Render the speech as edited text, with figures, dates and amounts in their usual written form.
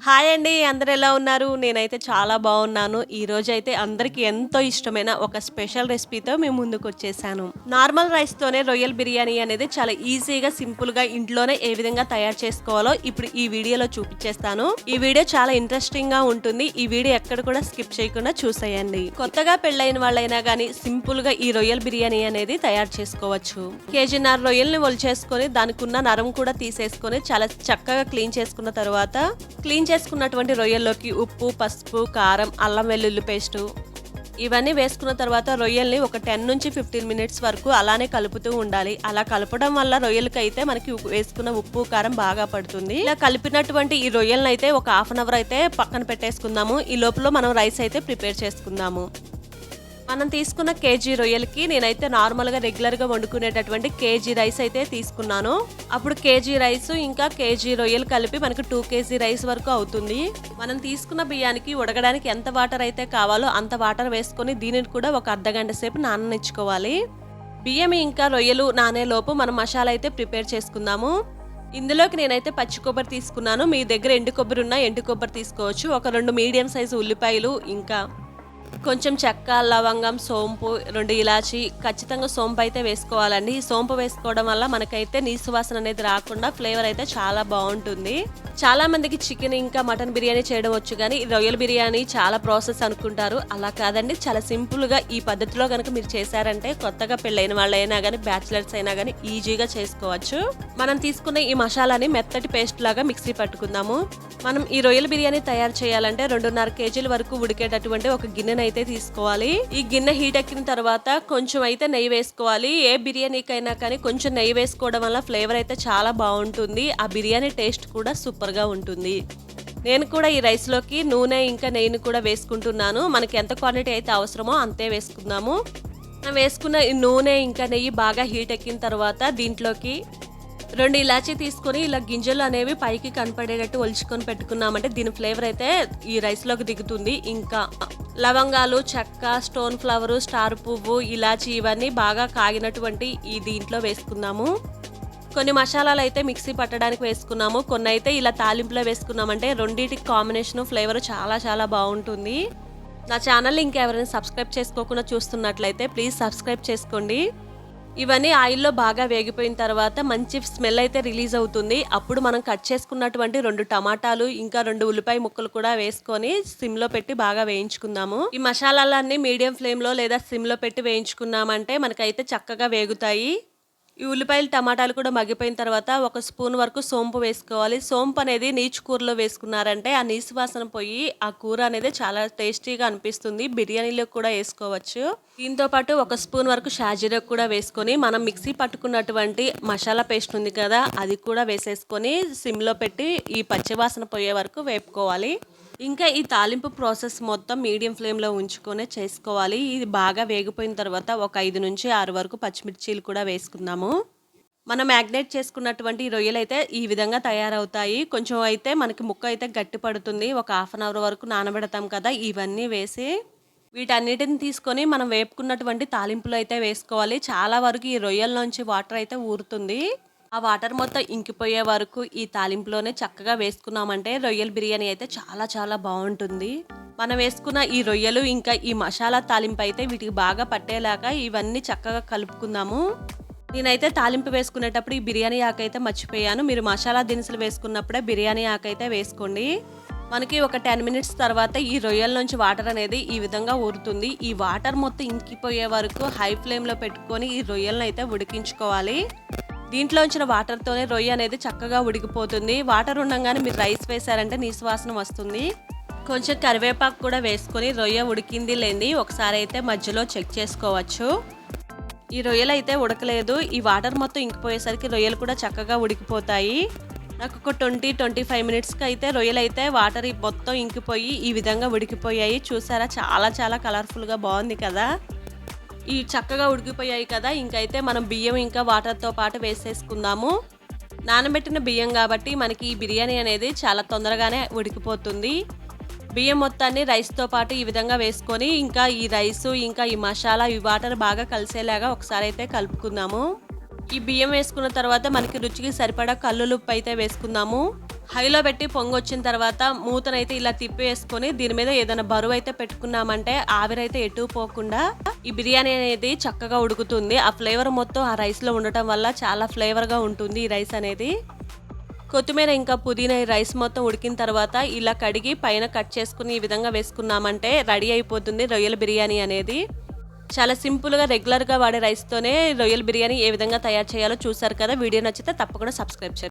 Hi అండి. అందరూ ఎలా ఉన్నారు? నేనైతే చాలా బాగున్నాను. ఈరోజైతే అందరికీ ఎంతో ఇష్టమైన ఒక స్పెషల్ రెసిపీతో మీ ముందుకొచ్చేసాను. నార్మల్ రైస్‌తోనే రొయ్యల బిర్యానీ అనేది చాలా ఈజీగా, సింపుల్‌గా ఇంట్లోనే ఏ విధంగా తయారు చేసుకోవాలో ఇప్పుడు ఈ వీడియోలో చూపించేస్తాను. ఈ వీడియో చాలా ఇంట్రెస్టింగ్‌గా ఉంటుంది. ఈ వీడియో ఎక్కడ కూడా స్కిప్ చేయకుండా చూసేయండి. కొత్తగా పెళ్ళైన వాళ్ళైనా గానీ సింపుల్‌గా ఈ రొయ్యల బిర్యానీ అనేది తయారు చేసుకోవచ్చు. కేజీన్నర రొయ్యల్ని ఒలిచేసుకొని దానికున్న నరం కూడా తీసేసుకొని చాలా చక్కగా క్లీన్ చేసుకున్న తర్వాత చేసుకున్నటువంటి రొయ్యల్లోకి ఉప్పు, పసుపు, కారం, అల్లం వెల్లుల్లి పేస్టు ఇవన్నీ వేసుకున్న తర్వాత రొయ్యల్ని ఒక 10 నుంచి 15 మినిట్స్ వరకు అలానే కలుపుతూ ఉండాలి. అలా కలపడం వల్ల రొయ్యలకైతే మనకి వేసుకున్న ఉప్పు, కారం బాగా పడుతుంది. ఇలా కలిపినటువంటి ఈ రొయ్యలను అయితే ఒక హాఫ్ అన్ అవర్ అయితే పక్కన పెట్టేసుకుందాము. ఈ లోపల మనం రైస్ అయితే ప్రిపేర్ చేసుకుందాము. మనం తీసుకున్న కేజీ రొయ్యలకి నేనైతే నార్మల్గా రెగ్యులర్గా వండుకునేటటువంటి కేజీ రైస్ అయితే తీసుకున్నాను. అప్పుడు కేజీ రైస్ ఇంకా కేజీ రొయ్యలు కలిపి మనకు 2 కేజీ రైస్ వరకు అవుతుంది. మనం తీసుకున్న బియ్యానికి ఉడకడానికి ఎంత వాటర్ అయితే కావాలో అంత వాటర్ వేసుకొని దీనిని కూడా ఒక అర్ధగంట సేపు నాననిచ్చుకోవాలి. బియ్యం ఇంకా రొయ్యలు నానేలోపు మనం మసాలా అయితే ప్రిపేర్ చేసుకుందాము. ఇందులోకి నేనైతే పచ్చి కొబ్బరి తీసుకున్నాను. మీ దగ్గర ఎండు కొబ్బరి ఉన్నా ఎండు కొబ్బరి తీసుకోవచ్చు. ఒక 2 మీడియం సైజు ఉల్లిపాయలు, ఇంకా కొంచెం చెక్క, లవంగం, సోంపు, 2 ఇలాచి, ఖచ్చితంగా సోంపు అయితే వేసుకోవాలండి. ఈ సోంపు వేసుకోవడం వల్ల మనకైతే నీసు వాసన అనేది రాకుండా ఫ్లేవర్ అయితే చాలా బాగుంటుంది. చాలా మందికి చికెన్ ఇంకా మటన్ బిర్యానీ చేయడం వచ్చు, కానీ రొయ్యల బిర్యానీ చాలా ప్రాసెస్ అనుకుంటారు. అలా కాదండి, చాలా సింపుల్గా ఈ పద్ధతిలో కనుక మీరు చేశారంటే కొత్తగా పెళ్ళైన వాళ్ళైనా కానీ బ్యాచిలర్స్ అయినా కానీ ఈజీగా చేసుకోవచ్చు. మనం తీసుకున్న ఈ మసాలాని మెత్తటి పేస్ట్ లాగా మిక్సీ పట్టుకుందాము. మనం ఈ రొయ్యల బిర్యానీ తయారు చేయాలంటే 2.5 కేజీల వరకు ఉడికేటటువంటి ఒక గిన్నెను అయితే తీసుకోవాలి. ఈ గిన్నె హీట్ ఎక్కిన తర్వాత కొంచెం అయితే నెయ్యి వేసుకోవాలి. ఏ బిర్యానీకైనా కానీ కొంచెం నెయ్యి వేసుకోవడం వల్ల ఫ్లేవర్ అయితే చాలా బాగుంటుంది. ఆ బిర్యానీ టేస్ట్ కూడా సూపర్ గా ఉంటుంది. నేను కూడా ఈ రైస్ లోకి నూనె ఇంకా నెయ్యిని కూడా వేసుకుంటున్నాను. మనకి ఎంత క్వాంటిటీ అయితే అవసరమో అంతే వేసుకుందాము. వేసుకున్న ఈ నూనె ఇంకా నెయ్యి బాగా హీట్ ఎక్కిన తర్వాత దీంట్లోకి 2 ఇలాచీ తీసుకొని ఇలా గింజలు అనేవి పైకి కనపడేటట్టు ఒలుచుకొని పెట్టుకున్నామంటే దీని ఫ్లేవర్ అయితే ఈ రైస్ లోకి దిగుతుంది. ఇంకా లవంగాలు, చెక్క, స్టోన్ ఫ్లవర్, స్టార్ పువ్వు, ఇలాచీ ఇవన్నీ బాగా కాగినటువంటి ఈ దీంట్లో వేసుకుందాము. కొన్ని మసాలాలు అయితే మిక్సీ పట్టడానికి వేసుకున్నాము. కొన్ని అయితే ఇలా తాలింపులో వేసుకున్నామంటే రెండింటికి కాంబినేషన్ ఫ్లేవర్ చాలా చాలా బాగుంటుంది. నా ఛానల్ ఇంకా ఎవరైనా సబ్స్క్రైబ్ చేసుకోకుండా చూస్తున్నట్లయితే ప్లీజ్ సబ్స్క్రైబ్ చేసుకోండి. ఇవన్నీ ఆయిల్లో బాగా వేగిపోయిన తర్వాత మంచి స్మెల్ అయితే రిలీజ్ అవుతుంది. అప్పుడు మనం కట్ చేసుకున్నటువంటి 2 టమాటాలు ఇంకా 2 ఉల్లిపాయ ముక్కలు కూడా వేసుకొని సిమ్లో పెట్టి బాగా వేయించుకుందాము. ఈ మసాలాలన్నీ మీడియం ఫ్లేమ్లో లేదా సిమ్లో పెట్టి వేయించుకున్నామంటే మనకైతే చక్కగా వేగుతాయి. ఈ ఉల్లిపాయలు, టమాటాలు కూడా మగ్గిపోయిన తర్వాత 1 స్పూన్ వరకు సోంపు వేసుకోవాలి. సోంపు అనేది నీచు కూరలో వేసుకున్నారంటే ఆ నీసు వాసన పోయి ఆ కూర అనేది చాలా టేస్టీగా అనిపిస్తుంది. బిర్యానీలో కూడా వేసుకోవచ్చు. దీంతో పాటు 1 స్పూన్ వరకు షాజీరా కూడా వేసుకొని మనం మిక్సీ పట్టుకున్నటువంటి మసాలా పేస్ట్ ఉంది కదా, అది కూడా వేసేసుకొని సిమ్లో పెట్టి ఈ పచ్చివాసన పోయే వరకు వేపుకోవాలి. ఇంకా ఈ తాలింపు ప్రాసెస్ మొత్తం మీడియం ఫ్లేమ్లో ఉంచుకొని చేసుకోవాలి. ఇది బాగా వేగిపోయిన తర్వాత ఒక 5 నుంచి 6 వరకు పచ్చిమిర్చీలు కూడా వేసుకుందాము. మనం మ్యాగ్నేట్ చేసుకున్నటువంటి రొయ్యలు అయితే ఈ విధంగా తయారవుతాయి. కొంచెం అయితే మనకి ముక్క అయితే గట్టి పడుతుంది. ఒక హాఫ్ అన్ అవర్ వరకు నానబెడతాం కదా, ఇవన్నీ వేసి వీటన్నిటిని తీసుకొని మనం వేపుకున్నటువంటి తాలింపులో అయితే వేసుకోవాలి. చాలా వరకు ఈ రొయ్యల్లోంచి వాటర్ అయితే ఊరుతుంది. ఆ వాటర్ మొత్తం ఇంకిపోయే వరకు ఈ తాలింపులోనే చక్కగా వేసుకున్నామంటే రొయ్యల బిర్యానీ అయితే చాలా చాలా బాగుంటుంది. మనం వేసుకున్న ఈ రొయ్యలు ఇంకా ఈ మసాలా తాలింపు అయితే వీటికి బాగా పట్టేలాగా ఇవన్నీ చక్కగా కలుపుకుందాము. నేనైతే తాలింపు వేసుకునేటప్పుడు ఈ బిర్యానీ ఆకు అయితే మర్చిపోయాను. మీరు మసాలా దినుసులు వేసుకున్నప్పుడే బిర్యానీ ఆకు అయితే వేసుకోండి. మనకి ఒక 10 మినిట్స్ తర్వాత ఈ రొయ్యల నుంచి వాటర్ అనేది ఈ విధంగా ఊరుతుంది. ఈ వాటర్ మొత్తం ఇంకిపోయే వరకు హై ఫ్లేమ్లో పెట్టుకొని ఈ రొయ్యలను అయితే ఉడికించుకోవాలి. దీంట్లో ఉంచిన వాటర్తోనే రొయ్య అనేది చక్కగా ఉడికిపోతుంది. వాటర్ ఉండగానే మీరు రైస్ వేసారంటే నీసు వాసన వస్తుంది. కొంచెం కరివేపాకు కూడా వేసుకొని రొయ్య ఉడికింది లేని ఒకసారి అయితే మధ్యలో చెక్ చేసుకోవచ్చు. ఈ రొయ్యలు అయితే ఉడకలేదు. ఈ వాటర్ మొత్తం ఇంకిపోయేసరికి రొయ్యలు కూడా చక్కగా ఉడికిపోతాయి. నాకు ఒక 20-25 మినిట్స్కి అయితే రొయ్యలు అయితే వాటర్ మొత్తం ఇంకిపోయి ఈ విధంగా ఉడికిపోయాయి. చూసారా, చాలా చాలా కలర్ఫుల్గా బాగుంది కదా. ఈ చక్కగా ఉడికిపోయాయి కదా, ఇంకైతే మనం బియ్యం ఇంకా వాటర్తో పాటు వేసేసుకుందాము. నానబెట్టిన బియ్యం కాబట్టి మనకి ఈ బిర్యానీ అనేది చాలా తొందరగానే ఉడికిపోతుంది. బియ్యం మొత్తాన్ని రైస్తో పాటు ఈ విధంగా వేసుకొని ఇంకా ఈ రైసు ఇంకా ఈ మసాలా ఈ వాటర్ బాగా కలిసేలాగా ఒకసారి అయితే కలుపుకుందాము. ఈ బియ్యం వేసుకున్న తర్వాత మనకి రుచికి సరిపడా కల్లులుప్పు అయితే వేసుకుందాము. హైలో పెట్టి పొంగొచ్చిన తర్వాత మూతనైతే ఇలా తిప్పేసుకొని దీని మీద ఏదైనా బరువు అయితే పెట్టుకున్నామంటే ఆవిరైతే ఎటు పోకుండా ఈ బిర్యానీ అనేది చక్కగా ఉడుకుతుంది. ఆ ఫ్లేవర్ మొత్తం ఆ రైస్లో ఉండటం వల్ల చాలా ఫ్లేవర్గా ఉంటుంది ఈ రైస్ అనేది. కొత్తిమీర ఇంకా పుదీనా ఈ రైస్ మొత్తం ఉడికిన తర్వాత ఇలా కడిగి పైన కట్ చేసుకుని ఈ విధంగా వేసుకున్నామంటే రెడీ అయిపోతుంది రొయ్యల బిర్యానీ అనేది. చాలా సింపుల్గా రెగ్యులర్గా వాడే రైస్తోనే రొయ్యల బిర్యానీ ఏ విధంగా తయారు చేయాలో చూసారు కదా. వీడియో నచ్చితే తప్పకుండా సబ్స్క్రైబ్ చేయండి.